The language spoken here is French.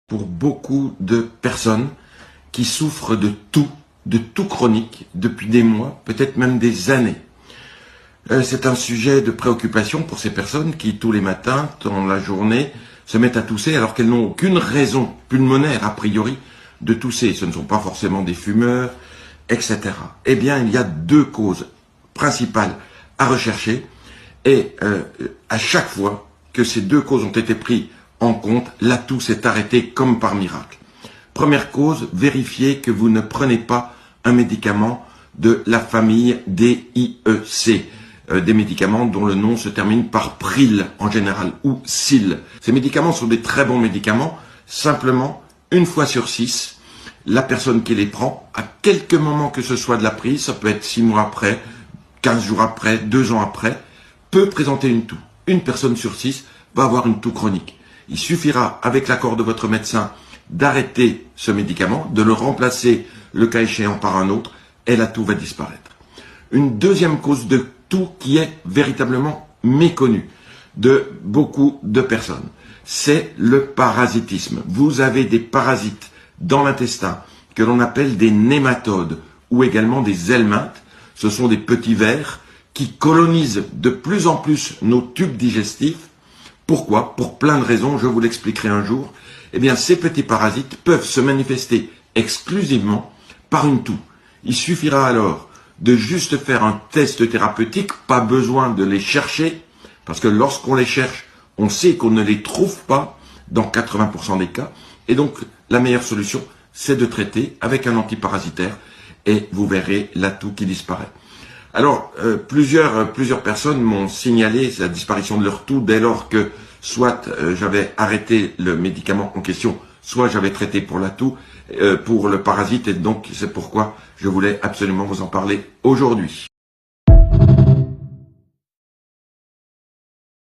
pour beaucoup de personnes qui souffrent de tout chronique depuis des mois, peut-être même des années. C'est un sujet de préoccupation pour ces personnes qui, tous les matins, dans la journée, se mettent à tousser alors qu'elles n'ont aucune raison pulmonaire, a priori, de tousser. Ce ne sont pas forcément des fumeurs, etc. Eh bien, il y a deux causes principales à rechercher et à chaque fois que ces deux causes ont été prises en compte, la toux s'est arrêtée comme par miracle. Première cause, vérifiez que vous ne prenez pas un médicament de la famille DIEC, des médicaments dont le nom se termine par pril en général ou sil. Ces médicaments sont des très bons médicaments, simplement une fois sur 6, la personne qui les prend, à quelque moment que ce soit de la prise, ça peut être 6 mois après, 15 jours après, 2 ans après, peut présenter une toux. Une personne sur 6 va avoir une toux chronique. Il suffira, avec l'accord de votre médecin, d'arrêter ce médicament, de le remplacer, le cas échéant, par un autre, et la toux va disparaître. Une deuxième cause de toux qui est véritablement méconnue de beaucoup de personnes, c'est le parasitisme. Vous avez des parasites dans l'intestin que l'on appelle des nématodes ou également des helminthes. Ce sont des petits vers qui colonisent de plus en plus nos tubes digestifs. Pourquoi? Pour plein de raisons, je vous l'expliquerai un jour. Eh bien, ces petits parasites peuvent se manifester exclusivement par une toux. Il suffira alors de juste faire un test thérapeutique, pas besoin de les chercher, parce que lorsqu'on les cherche, on sait qu'on ne les trouve pas dans 80% des cas. Et donc, la meilleure solution, c'est de traiter avec un antiparasitaire et vous verrez la toux qui disparaît. Alors, plusieurs personnes m'ont signalé la disparition de leur toux dès lors que soit j'avais arrêté le médicament en question, soit j'avais traité pour la toux, pour le parasite, et donc c'est pourquoi je voulais absolument vous en parler aujourd'hui.